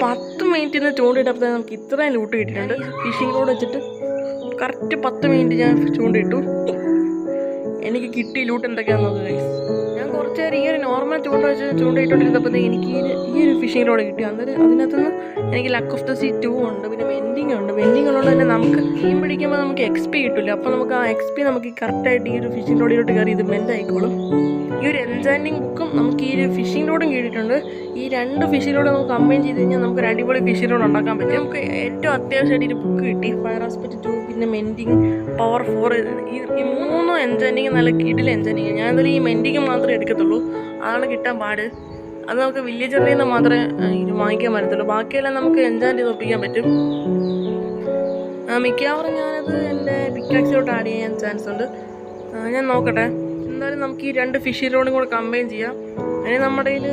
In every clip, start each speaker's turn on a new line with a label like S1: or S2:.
S1: 10 മിനിറ്റിന് ചൂണ്ടിട്ടപ്പോൾ നമുക്ക് ഇത്രയും ലൂട്ട് കിട്ടിയിട്ടുണ്ട്. ഫിഷിംഗ് റോഡ് വെച്ചിട്ട് കറക്റ്റ് 10 മിനിറ്റ് ഞാൻ ചൂണ്ടിട്ടു. എനിക്ക് കിട്ടി ലൂട്ട് എന്തൊക്കെയാണെന്ന് നോക്കുക ഗൈസ്. ഞാൻ കുറച്ച് നേരം ഈ ഒരു നോർമൽ ചൂണ്ടയിട്ടോണ്ടിരുന്നപ്പോൾ എനിക്ക് ഈ ഒരു ഫിഷിംഗ് റോഡ് കിട്ടി. അന്നേരം അതിനകത്തുനിന്ന് എനിക്ക് ലക്ക് ഓഫ് ദ സീ 2 ഉണ്ട്, പിന്നെ വെൻഡിങ് ഉണ്ട്. വെൻഡിങ് ഉള്ളതുകൊണ്ട് തന്നെ നമുക്ക് മീൻ പിടിക്കുമ്പോൾ നമുക്ക് XP കിട്ടില്ല. അപ്പോൾ നമുക്ക് ആ XP നമുക്ക് കറക്റ്റായിട്ട് ഈ ഒരു ഫിഷിംഗ് റോഡിലോട്ട് കയറി ഇത് മെൻഡ് ആയിക്കോളും. ഈ ഒരു എൻചാൻറ്റിങ് ബുക്കും നമുക്ക് ഈ ഒരു ഫിഷിംഗ് റോഡും കിട്ടിയിട്ടുണ്ട്. ഈ 2 ഫിഷിംഗ് റോഡ് നമുക്ക് കമ്പൈൻ ചെയ്ത് കഴിഞ്ഞാൽ നമുക്ക് ഒരു അടിപൊളി ഫിഷിംഗ് റോഡ് ഉണ്ടാക്കാൻ പറ്റും. നമുക്ക് ഏറ്റവും അത്യാവശ്യമായിട്ട് ഒരു ബുക്ക് കിട്ടി, ഫയർ ആസ്പെക്ട് 2, പിന്നെ മെൻഡിങ് പവർ 4. ഈ 3 എൻചാൻറ്റിങ് നല്ല കിടിൽ എൻചാൻറ്റിങ്. ഞാൻ എന്തായാലും ഈ മെൻഡിങ് മാത്രമേ എടുക്കത്തുള്ളൂ, അതാണ് കിട്ടാൻ പാട്. അത് നമുക്ക് വില്ലേജറിൽ നിന്ന് മാത്രമേ ഇത് വാങ്ങിക്കാൻ പറ്റത്തുള്ളൂ. ബാക്കിയെല്ലാം നമുക്ക് എൻജോയ് ചെയ്ത് ഒപ്പിക്കാൻ പറ്റും. മിക്കവാറും ഞാനത് എൻ്റെ പിക്കാക്സിലോട്ട് ആഡ് ചെയ്യാൻ ചാൻസ് ഉണ്ട്. ഞാൻ നോക്കട്ടെ. എന്തായാലും നമുക്ക് ഈ 2 ഫിഷ് റോഡും കൂടെ കമ്പൈൻ ചെയ്യാം. അതിന് നമ്മുടെ കയ്യിൽ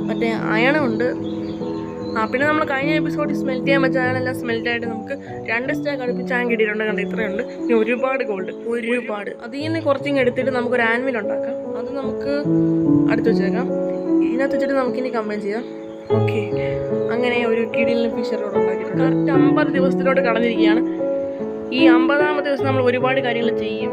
S1: മറ്റേ അയണുണ്ട്. പിന്നെ നമ്മൾ കഴിഞ്ഞ എപ്പിസോഡിൽ സ്മെൽറ്റ് ചെയ്യാൻ പറ്റിയ അയണെല്ലാം സ്മെൽറ്റായിട്ട് നമുക്ക് 2 സ്റ്റാക്ക് അടുപ്പിച്ച് അയൺ കിട്ടിയിട്ടുണ്ട്. കണ്ട് ഇത്രയുണ്ട്. പിന്നെ ഒരുപാട് ഗോൾഡ്, ഒരുപാട്. അതിൽ നിന്ന് കുറച്ചിങ് എടുത്തിട്ട് നമുക്കൊരു ആൻവിൽ ഉണ്ടാക്കാം. അത് നമുക്ക് അടുത്ത് വെച്ചേക്കാം. ഇതിനകത്ത് വെച്ചിട്ട് നമുക്കിനി കമ്പൈൻ ചെയ്യാം. ഓക്കെ, അങ്ങനെ ഒരു കിടിലിന് ഫിഷർ റോഡ് ഉണ്ടാക്കിയിട്ടുണ്ട്. കറക്റ്റ് 50 ദിവസത്തിലോട്ട് കടന്നിരിക്കുകയാണ്. ഈ 50ാമത്തെ ദിവസം നമ്മൾ ഒരുപാട് കാര്യങ്ങൾ ചെയ്യും.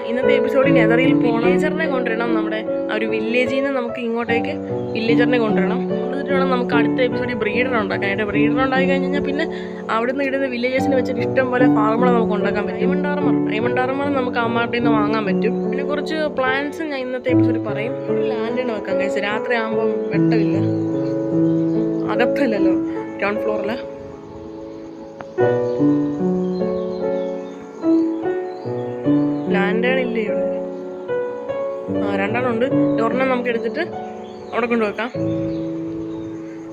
S1: ഇന്നത്തെ എപ്പിസോഡിൽ നെതറിൽ വില്ലേജറിനെ കൊണ്ടുവരണം. നമ്മുടെ ആ ഒരു വില്ലേജിൽ നിന്ന് നമുക്ക് ഇങ്ങോട്ടേക്ക് വില്ലേജറിനെ കൊണ്ടുവരണം. കൊണ്ടുവന്നിട്ട് വേണം നമുക്ക് അടുത്ത എപ്പിസോഡിൽ ബ്രീഡർ ഉണ്ടാക്കാനായിട്ട്. ബ്രീഡർ ഉണ്ടാക്കി കഴിഞ്ഞാൽ പിന്നെ അവിടെ നിന്ന് ഇടുന്ന വില്ലേജേഴ്സിനെ വെച്ചിട്ട് ഇഷ്ടം പോലെ ഫാർമുകൾ നമുക്ക് ഉണ്ടാക്കാൻ പറ്റും. ഡയമണ്ട് ആർമർ നമുക്ക് അമ്മാട്ടിൽ നിന്ന് വാങ്ങാൻ പറ്റും. പിന്നെ കുറച്ച് പ്ലാൻസ് ഞാൻ ഇന്നത്തെ എപ്പിസോഡിൽ പറയും. ഒരു ലാൻഡിന് വെക്കാം കഴിച്ച്. രാത്രി ആകുമ്പം വെട്ടമില്ല, അകത്തല്ലല്ലോ, ഗ്രൗണ്ട് ഫ്ലോറിൽ. ലാൻഡേണില്ലേ ഇവിടെ? 2 ഉണ്ട്. ഒരെണ്ണം നമുക്ക് എടുത്തിട്ട് അവിടെ കൊണ്ടുവെക്കാം.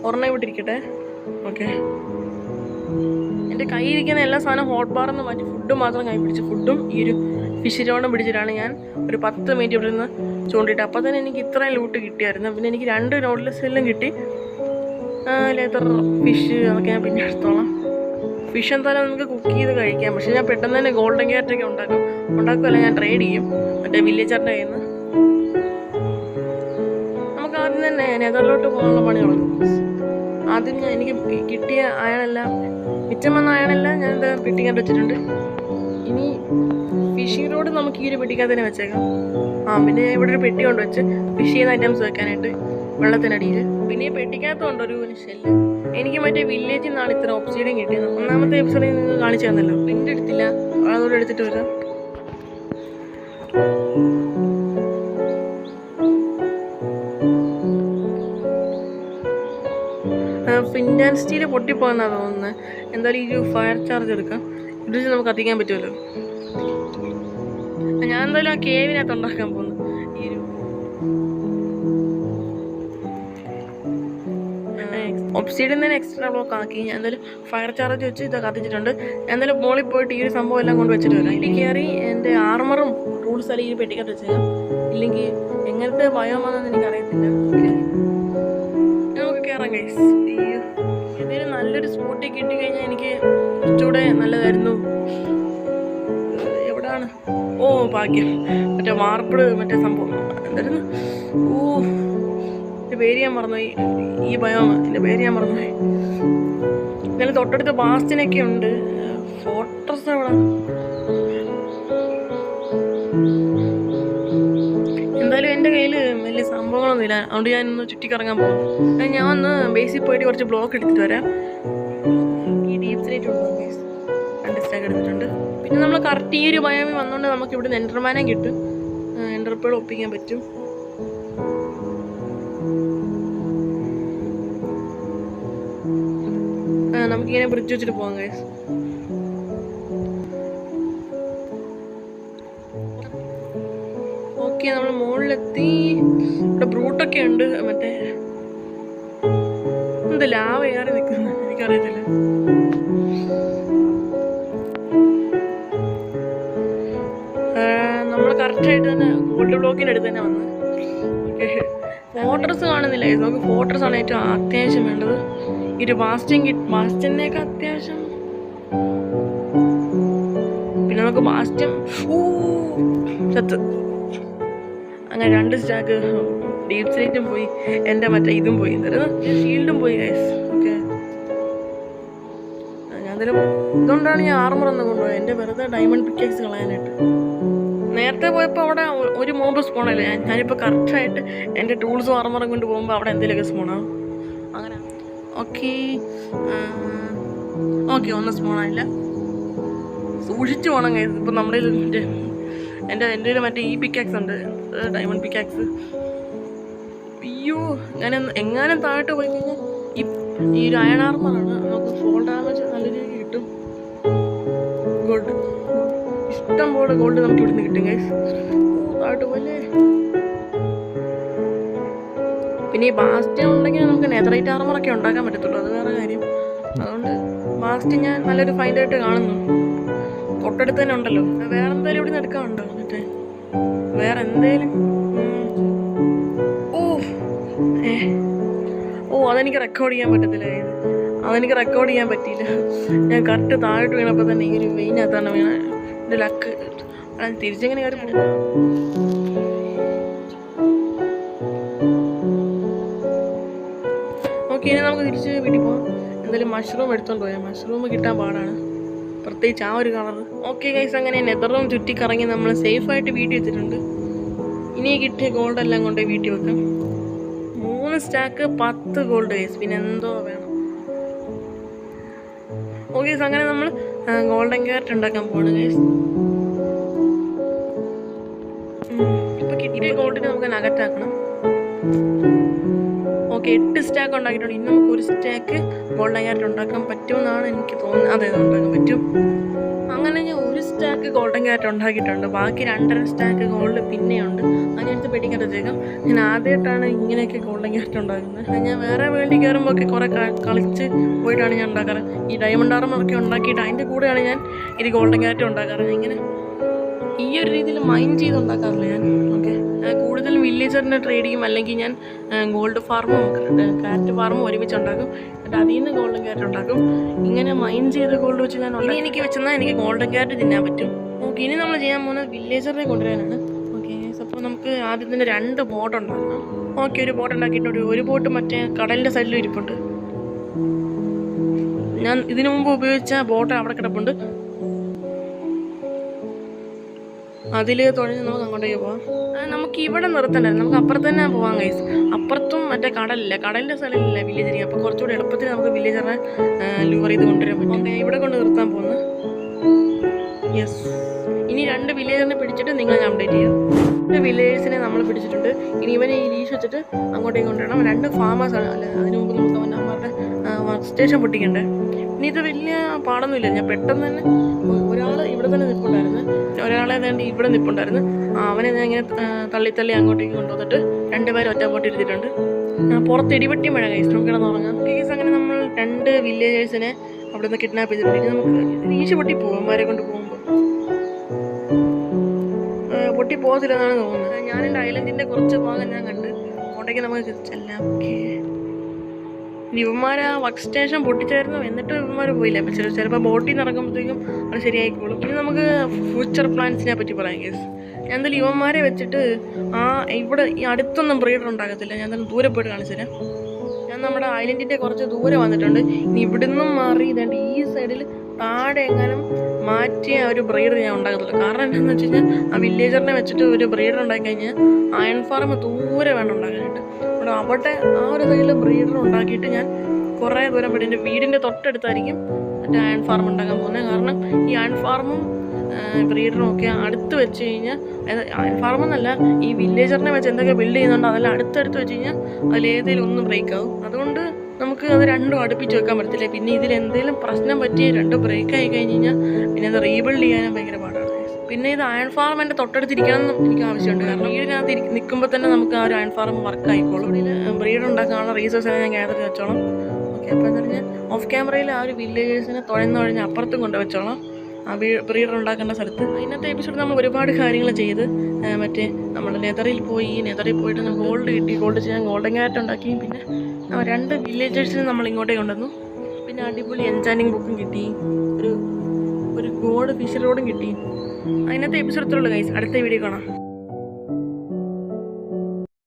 S1: ഒരെണ്ണം ഇവിടെ ഇരിക്കട്ടെ. ഓക്കെ, എൻ്റെ കയ്യിരിക്കുന്ന എല്ലാ സാധനവും ഹോട്ട് ബാറിന്ന് മാറ്റി ഫുഡ് മാത്രം കൈ പിടിച്ച്, ഫുഡും ഈ ഒരു ഫിഷ് റോഡും പിടിച്ചിട്ടാണ് ഞാൻ ഒരു 10 മിനിറ്റ് ഇവിടെ നിന്ന് ചൂണ്ടിയിട്ട്. അപ്പോൾ തന്നെ എനിക്ക് ഇത്രയും ലൂട്ട് കിട്ടിയായിരുന്നു. പിന്നെ എനിക്ക് 2 നോഡ്ലെസ് എല്ലാം കിട്ടി. ലേതർ ഫിഷ് അതൊക്കെ ഞാൻ പിന്നെ എടുത്തോളാം. ഫിഷ് എന്തായാലും നമുക്ക് കുക്ക് ചെയ്ത് കഴിക്കാം. പക്ഷേ ഞാൻ പെട്ടെന്ന് തന്നെ ഗോൾഡൻ ക്യാരറ്റൊക്കെ ഉണ്ടാക്കുമല്ല, ഞാൻ ട്രേഡ് ചെയ്യും മറ്റേ വില്ലേജറിൻ്റെ കയ്യിൽ നിന്ന്. നമുക്ക് ആദ്യം തന്നെ നെതറിലോട്ട് പോകാനുള്ള പണി തുടങ്ങും. ആദ്യം എനിക്ക് കിട്ടിയ അയണെല്ലാം, മിച്ചം വന്ന അയണെല്ലാം ഞാൻ എന്താ പെട്ടിക്കാൻ വെച്ചിട്ടുണ്ട്. ഇനി ഫിഷിംഗ് റോഡ് നമുക്ക് ഈ ഒരു പെട്ടിക്കകത്ത് തന്നെ വെച്ചേക്കാം. പിന്നെ ഇവിടെ ഒരു പെട്ടി കൊണ്ട് വെച്ച് ഫിഷ് ചെയ്യുന്ന ഐറ്റംസ് വെക്കാനായിട്ട് വെള്ളത്തിനടിയിൽ. പിന്നെ ഈ പെട്ടിക്കകത്തുണ്ട് ഒരു ഷെല്ല്. എനിക്ക് മറ്റേ വില്ലേജിൽ നിന്നാണ് ഇത്ര ഒബ്സിഡിയൻ കിട്ടിയത്. 1ാമത്തെ എപ്പിസോഡിൽ നിങ്ങൾക്ക് കാണിച്ചു തന്നല്ലോ. പ്രിൻ്റ് എടുത്തില്ല, അതോടെ എടുത്തിട്ട് വരാം. ഫിൻഡ് ആൻഡ് സ്റ്റീൽ പൊട്ടിപ്പോയെന്നാണ് തോന്നുന്നത്. എന്തായാലും ഈ ഒരു ഫയർ ചാർജ് എടുക്കാം. ഇത് നമുക്ക് കത്തിക്കാൻ പറ്റുമല്ലോ. ഞാൻ എന്തായാലും ആ കേവിനകത്ത് ഉണ്ടാക്കാൻ പോകുന്നു. ഈ ഒരു ഒബ്സിഡിയൻ തന്നെ എക്സ്ട്രാ ബ്ലോക്ക് ആക്കി ഞാൻ എന്തായാലും ഫയർ ചാർജ് വെച്ച് ഇത് കത്തിച്ചിട്ടുണ്ട്. ഞാൻ എന്തായാലും മോളിൽ പോയിട്ട് ഈ ഒരു സംഭവം എല്ലാം കൊണ്ട് വെച്ചിട്ട് വരാം. ഇതിൽ കയറി എൻ്റെ ആർമറും ടൂൾസ് എല്ലാം ഈ പെട്ടിക്കകത്ത് വെച്ചേക്കാം. ഇല്ലെങ്കിൽ എങ്ങനത്തെ ഭയമാണെന്ന് എനിക്കറിയത്തില്ല. നമുക്ക് കയറാം ഗൈസ്. ഇതിന് നല്ലൊരു സ്പോട്ടിൽ കിട്ടിക്കഴിഞ്ഞാൽ എനിക്ക് കുറച്ചുകൂടെ നല്ലതായിരുന്നു. എവിടെയാണ്? ഭാഗ്യം. മറ്റേ മാർബിള് മറ്റേ സംഭവം എന്തായിരുന്നു? എൻ്റെ പേര് ഞാൻ മറന്നുപോയി. ഈ ഭയം എൻ്റെ പേര് ഞാൻ മറന്നുപോയി. എന്നാലും തൊട്ടടുത്ത് ബാസ്റ്റിനൊക്കെ ഉണ്ട്. ഫോർട്രസ് എവിടെ? എന്തായാലും എൻ്റെ കയ്യിൽ വലിയ സംഭവങ്ങളൊന്നുമില്ല. അതുകൊണ്ട് ഞാനൊന്ന് ചുറ്റിക്കറങ്ങാൻ പോകുന്നു. ഞാൻ ഒന്ന് ബേസിൽ പോയിട്ട് കുറച്ച് ബ്ലോക്ക് എടുത്തിട്ട് വരാം. ഈ ഡീപ് സ്ലേറ്റ് ഉണ്ടോ? 2 സ്റ്റാക്ക് എടുത്തിട്ടുണ്ട്. പിന്നെ നമ്മൾ കറക്റ്റ് ഈ ഒരു ബയോമിൽ വന്നുകൊണ്ട് നമുക്ക് ഇവിടെ നിന്ന് എൻ്റർമാനെ കിട്ടും. എൻ്റർപ്പേൾ ഒപ്പിക്കാൻ പറ്റും. നമുക്കിങ്ങനെ ബ്രിഡ്ജ് വെച്ചിട്ട് പോകാം ഗൈസ്. ഓക്കെ, നമ്മൾ മുകളിലെത്തി. ഇവിടെ ബ്രൂട്ടൊക്കെ ഉണ്ട്. മറ്റേ എന്ത് ലാവ ഏറി നിൽക്കുന്നത് എനിക്കറിയത്തില്ല. നമ്മൾ കറക്റ്റായിട്ട് തന്നെ ഗോൾഡ് ബ്ലോക്കിൻ്റെ അടുത്ത് തന്നെ വന്ന്. ഓക്കെ, ഫോർട്രസ് കാണുന്നില്ല. നമുക്ക് ഫോർട്രസ് ആണ് ഏറ്റവും അത്യാവശ്യം വേണ്ടത്. ഈ ഒരു ബാസ്റ്റ്യനൊക്കെ അത്യാവശ്യം. പിന്നെ നമുക്ക് ബാസ്റ്റ്യം ചത്ത് അങ്ങനെ 2 സ്റ്റാക്ക് ഡീപ് സ്ലൈറ്റും പോയി, എൻ്റെ മറ്റേ ഇതും പോയി, ഷീൽഡും പോയി ഗൈസ്. ഓക്കെ, ഞാൻ എന്തായാലും ഇതുകൊണ്ടാണ് ഞാൻ ആർമറൊന്നും കൊണ്ടുപോയത്, എൻ്റെ വെറുതെ ഡയമണ്ട് പിക്കാക്സ് കളയാനായിട്ട്. നേരത്തെ പോയപ്പോൾ അവിടെ ഒരു മോബ് സ്പോണല്ലേ, ഞാനിപ്പോൾ കറക്റ്റായിട്ട് എൻ്റെ ടൂൾസും ആർമറും കൊണ്ട് പോകുമ്പോൾ അവിടെ എന്തെങ്കിലുമൊക്കെ സ്പോണാവും അങ്ങനെ. ഓക്കെ ഓക്കെ, ഒന്നും സ്പോണായില്ല. സൂക്ഷിച്ച് പോകണം കഴിയും. ഇപ്പം നമ്മുടെ എൻ്റെ മറ്റേ ഈ പിക്കാക്സ് ഉണ്ട്, ഡയമണ്ട് പിക്കാക്സ്. അയ്യോ, ഞാൻ എങ്ങാനും താഴോട്ട് പോയി കഴിഞ്ഞാൽ ഈ ഒരു അയൺ ആർമറാണ്, നമുക്ക് ഫോൾ ഡാമേജ് നല്ല രീതിയിൽ കിട്ടും. ഗോൾഡ്, ഇഷ്ടം പോലെ ഗോൾഡ് നമുക്ക് ഇവിടുന്ന് കിട്ടും ഗൈസ്. താഴോട്ട് പോലെ പിന്നെ ഈ ബാസ്റ്റ്യൻ ഉണ്ടെങ്കിൽ നമുക്ക് നെതറൈറ്റ് ആർമറൊക്കെ ഉണ്ടാക്കാൻ പറ്റത്തുള്ളൂ, അത് വേറെ കാര്യം. അതുകൊണ്ട് ബാസ്റ്റ്യൻ ഞാൻ നല്ലൊരു ഫൈൻഡായിട്ട് കാണുന്നു. തൊട്ടടുത്ത് തന്നെ ഉണ്ടല്ലോ. വേറെ എന്തായാലും ഇവിടെ നിന്ന് എടുക്കാനുണ്ടോ മറ്റേ വേറെ എന്തേലും? അതെനിക്ക് റെക്കോർഡ് ചെയ്യാൻ പറ്റത്തില്ല, അതെനിക്ക് റെക്കോർഡ് ചെയ്യാൻ പറ്റിയില്ല. ഞാൻ കറക്റ്റ് താഴോട്ട് വീണപ്പോൾ തന്നെ ഈ ഒരു വെയിനകത്താണ് വീണ. എൻ്റെ ലക്ക് തിരിച്ചെങ്ങനെ കാര്യം. ഓക്കെ, ഇനി നമുക്ക് തിരിച്ച് വീട്ടിൽ പോകാം. എന്തായാലും മഷ്റൂം എടുത്തോണ്ട് പോയാൽ മഷ്റൂം കിട്ടാൻ പാടാണ്, പ്രത്യേകിച്ച് ആ ഒരു കളർ. ഓക്കെ ഗൈസ്, അങ്ങനെ നെതറും ചുറ്റിക്കറങ്ങി നമ്മൾ സേഫായിട്ട് വീട്ടിൽ വെച്ചിട്ടുണ്ട്. ഇനി കിട്ടിയ ഗോൾഡെല്ലാം കൊണ്ട് വീട്ടിൽ വെക്കാം. 3 സ്റ്റാക്ക് 10 ഗോൾഡ് ഗൈസ്, പിന്നെ എന്തോ വേണം. ഓക്കെ ഗൈസ്, അങ്ങനെ നമ്മൾ ഗോൾഡൻ ക്യാരറ്റ് ഉണ്ടാക്കാൻ പോവാണ് ഗൈസ്. ഇപ്പം കിട്ടിയ ഗോൾഡിന് നമുക്ക് നഗറ്റാക്കണം. ഓക്കെ, 8 സ്റ്റാക്ക് ഉണ്ടാക്കിയിട്ടുണ്ട്. ഇനി നമുക്ക് 1 സ്റ്റാക്ക് ഗോൾഡൻ ക്യാരറ്റ് ഉണ്ടാക്കാൻ പറ്റുമെന്നാണ് എനിക്ക് തോന്നുന്നത്. അതെ, ഉണ്ടാക്കാൻ പറ്റും. അങ്ങനെ ഞാൻ 1 സ്റ്റാക്ക് ഗോൾഡൻ ക്യാരറ്റ് ഉണ്ടാക്കിയിട്ടുണ്ട്. ബാക്കി 2.5 സ്റ്റാക്ക് ഗോൾഡ് പിന്നെയുണ്ട്. അതിനടുത്ത് പെട്ടിക്കകത്തേക്കാം. ഞാൻ ആദ്യമായിട്ടാണ് ഇങ്ങനെയൊക്കെ ഗോൾഡൻ ക്യാരറ്റ് ഉണ്ടാക്കുന്നത്. ഞാൻ വേറെ വേണ്ടി കയറുമ്പോൾ ഒക്കെ കുറേ കളിച്ച് പോയിട്ടാണ് ഞാൻ ഉണ്ടാക്കാറ്. ഈ ഡയമണ്ട് ആർമറൊക്കെ ഉണ്ടാക്കിയിട്ട് അതിൻ്റെ കൂടെയാണ് ഞാൻ ഇത് ഗോൾഡൻ ക്യാരറ്റ് ഉണ്ടാക്കാറ്. ഇങ്ങനെ ഈ ഒരു രീതിയിൽ മൈൻഡ് ചെയ്ത് ഉണ്ടാക്കാറില്ല ഞാൻ. ഓക്കെ, കൂടുതലും വില്ലേജറിനെ ട്രേഡ് ചെയ്യും, അല്ലെങ്കിൽ ഞാൻ ഗോൾഡ് ഫാർമും ക്യാരറ്റ് ഫാർമും ഒരുമിച്ച് ഉണ്ടാക്കും. എന്നിട്ട് അതിൽ നിന്ന് ഗോൾഡൻ ക്യാരറ്റ് ഉണ്ടാക്കും. ഇങ്ങനെ മൈൻഡ് ചെയ്ത് ഗോൾഡ് വെച്ച് ഞാൻ ഇനി എനിക്ക് വെച്ചെന്നാൽ എനിക്ക് ഗോൾഡൻ ക്യാരറ്റ് തിന്നാൻ പറ്റും. ഓക്കെ, ഇനി നമ്മൾ ചെയ്യാൻ പോകുന്നത് വില്ലേജറിനെ കൊണ്ടുവരാനാണ്. ഓക്കെ, അപ്പോൾ നമുക്ക് ആദ്യം തന്നെ 2 ബോട്ട് ഉണ്ടാക്കണം. ഓക്കെ, ഒരു ബോട്ട് ഉണ്ടാക്കിയിട്ടുണ്ട്. ഒരു ബോട്ട് മറ്റേ കടലിൻ്റെ സൈഡിൽ ഇരിപ്പുണ്ട്. ഞാൻ ഇതിനു മുമ്പ് ഉപയോഗിച്ച ബോട്ട് അവിടെ കിടപ്പുണ്ട്. അതിൽ തുഴഞ്ഞ് നമുക്ക് അങ്ങോട്ടേക്ക് പോവാം. നമുക്ക് ഇവിടെ നിർത്തണ്ടായിരുന്നു, നമുക്ക് അപ്പുറത്ത് തന്നെ പോവാം ഗൈസ്. അപ്പുറത്തും മറ്റേ കടലില്ല, കടലിൻ്റെ സ്ഥലമില്ല വില്ലേജറിൽ. അപ്പോൾ കുറച്ചുകൂടി എളുപ്പത്തിൽ നമുക്ക് വില്ലേജറിനെ ലൂവർ ചെയ്ത് കൊണ്ടുവരാൻ പറ്റും. ഓക്കെ, ഇവിടെ കൊണ്ട് നിർത്താൻ പോകുന്നു. യെസ്, ഇനി 2 വില്ലേജറിനെ പിടിച്ചിട്ട് നിങ്ങൾ ഞാൻ അപ്ഡേറ്റ് ചെയ്യും. 2 വില്ലേജേഴ്സിനെ നമ്മൾ പിടിച്ചിട്ടുണ്ട്. ഇനി ഇവനെ ഈ ലീഷ് വെച്ചിട്ട് അങ്ങോട്ടേക്ക് കൊണ്ടുവരണം. 2 ഫാമേഴ്സാണ്. അല്ല, അതിന് മുമ്പ് നമുക്ക് അവന്മാരുടെ വർക്ക് സ്റ്റേഷൻ പൊട്ടിക്കണ്ടേ. ഇനി ഇത് വലിയ പാടൊന്നുമില്ല. ഞാൻ പെട്ടെന്ന് തന്നെ ഒരാൾ ഇവിടെ തന്നെ നിൽപ്പുണ്ടായിരുന്നു, ഒരാളെ വേണ്ടി ഇവിടെ നിൽപ്പുണ്ടായിരുന്നു. അവനെ ഞാൻ ഇങ്ങനെ തള്ളി അങ്ങോട്ടേക്ക് കൊണ്ടുവന്നിട്ട് 2 പേര് ഒറ്റ പോട്ട് ഇരുത്തിയിട്ടുണ്ട്. പുറത്ത് ഇടിവെട്ടി മഴ കഴിച്ചു, നമുക്ക് കിടന്നുറങ്ങാം. കേസ് അങ്ങനെ നമ്മൾ 2 വില്ലേജേഴ്സിനെ അവിടെ നിന്ന് കിഡ്നാപ്പ് ചെയ്തിട്ടുണ്ട്. ഇനി നമുക്ക് ഈശ പൊട്ടി പോകും. അവന്മാരെ കൊണ്ട് പോകുമ്പോൾ പൊട്ടി പോകത്തില്ലെന്നാണ് തോന്നുന്നത്. ഞാൻ എൻ്റെ ഐലൻഡിൻ്റെ കുറച്ച് ഭാഗം ഞാൻ കണ്ട്, അങ്ങോട്ടേക്ക് നമുക്ക് ചെല്ലാം. ഓക്കെ, ഇവന്മാർ ആ വർക്ക് സ്റ്റേഷൻ പൊട്ടിച്ചായിരുന്നു, എന്നിട്ട് ഇവന്മാർ പോയില്ല. അപ്പം ചിലപ്പോൾ ബോട്ടിൽ നിന്ന് ഇറങ്ങുമ്പോഴത്തേക്കും അത് ശരിയായിക്കോളും. ഇനി നമുക്ക് ഫ്യൂച്ചർ പ്ലാൻസിനെ പറ്റി പറയാം കേസ്. ഞാൻ എന്തായാലും ഇവന്മാരെ വെച്ചിട്ട് ഇവിടെ ഈ അടുത്തൊന്നും ബ്രീഡർ ഉണ്ടാകത്തില്ല. ഞാൻ എന്തായാലും ദൂരെ പോയിട്ട് കാണിച്ചു തരാം. ഞാൻ നമ്മുടെ ഐലൻഡിൻ്റെ കുറച്ച് ദൂരെ വന്നിട്ടുണ്ട്. ഇനി ഇവിടുന്നും മാറി ഇതാണ്ട് ഈ സൈഡിൽ താഴെ എങ്ങാനും മാറ്റിയ ഒരു ബ്രീഡർ ഞാൻ ഉണ്ടാകത്തുള്ളൂ. കാരണം എന്താണെന്ന് വെച്ച് കഴിഞ്ഞാൽ ആ വില്ലേജറിനെ വെച്ചിട്ട് ഒരു ബ്രീഡർ ഉണ്ടാക്കി കഴിഞ്ഞാൽ അയൺ ഫാർം ദൂരെ വേണം ഉണ്ടാക്കാനായിട്ട്. അവിടെ ആ ഒരു സൈഡിൽ ബ്രീഡർ ഉണ്ടാക്കിയിട്ട് ഞാൻ കുറേ ദൂരം പോയിട്ട് എൻ്റെ വീടിൻ്റെ തൊട്ടടുത്തായിരിക്കും മറ്റേ അയൺ ഫാർം ഉണ്ടാക്കാൻ പോകുന്നത്. കാരണം ഈ അയൺ ഫാർമും ബ്രീഡറും ഒക്കെ അടുത്ത് വെച്ച് കഴിഞ്ഞാൽ, അതായത് അയൺ ഫാർമെന്നല്ല, ഈ വില്ലേജറിനെ വെച്ച് എന്തൊക്കെ ബിൽഡ് ചെയ്യുന്നുണ്ടോ അതെല്ലാം അടുത്തടുത്ത് വെച്ച് കഴിഞ്ഞാൽ അതിലേതെങ്കിലും ഒന്ന് ബ്രേക്ക് ആവും. അതുകൊണ്ട് നമുക്ക് അത് 2 അടുപ്പിച്ച് വെക്കാൻ പറ്റത്തില്ല. പിന്നെ ഇതിലെന്തെങ്കിലും പ്രശ്നം പറ്റി 2 ബ്രേക്ക് ആയി കഴിഞ്ഞ് കഴിഞ്ഞാൽ പിന്നെ അത് റീബിൽഡ് ചെയ്യാനും ഭയങ്കര പാടാണ്. പിന്നെ ഇത് അയൺ ഫാർം എൻ്റെ തൊട്ടടുത്തിരിക്കണം എന്ന് എനിക്ക് ആവശ്യമുണ്ട്. കാരണം വീടിനകത്ത് നിൽക്കുമ്പോൾ തന്നെ നമുക്ക് ആ ഒരു അയൺ ഫാർം വർക്ക് ആയിക്കോളും. ഇതിൽ ബ്രീഡ് ഉണ്ടാക്കാനുള്ള റീസോഴ്സിനെ ഞാൻ ഗ്യാദർ ചെയ്ത് വെച്ചോളാം. ഓക്കെ, അപ്പോൾ എന്താ പറഞ്ഞാൽ ഓഫ് ക്യാമറയിൽ ആ ഒരു വില്ലേജേഴ്സിനെ തുഴഞ്ഞ് അപ്പുറത്തും കൊണ്ട് വെച്ചോളാം, ആ ബ്രീഡർ ഉണ്ടാക്കേണ്ട സ്ഥലത്ത്. ഇന്നത്തെ എപ്പിസോഡ് നമ്മൾ ഒരുപാട് കാര്യങ്ങൾ ചെയ്ത് മറ്റേ നമ്മൾ നെതറിൽ പോയിട്ട് നമുക്ക് ഗോൾഡ് കിട്ടി, ഗോൾഡ് ചെയ്യാൻ ഗോൾഡൻ ക്യാരറ്റ് ഉണ്ടാക്കി. പിന്നെ 2 വില്ലേജേഴ്സിനെ നമ്മൾ ഇങ്ങോട്ടേക്ക് കൊണ്ടുവന്നു. പിന്നെ അടിപൊളി എൻചാൻറ്റിങ് ബുക്കും കിട്ടി, ഒരു ഗോൾഡ് ഫിഷ് റോഡും കിട്ടി. അതിനകത്തെ എപ്പിസോഡ് ഇത്രയുള്ളൂ ഗൈസ്. അടുത്ത വീഡിയോ കാണാം.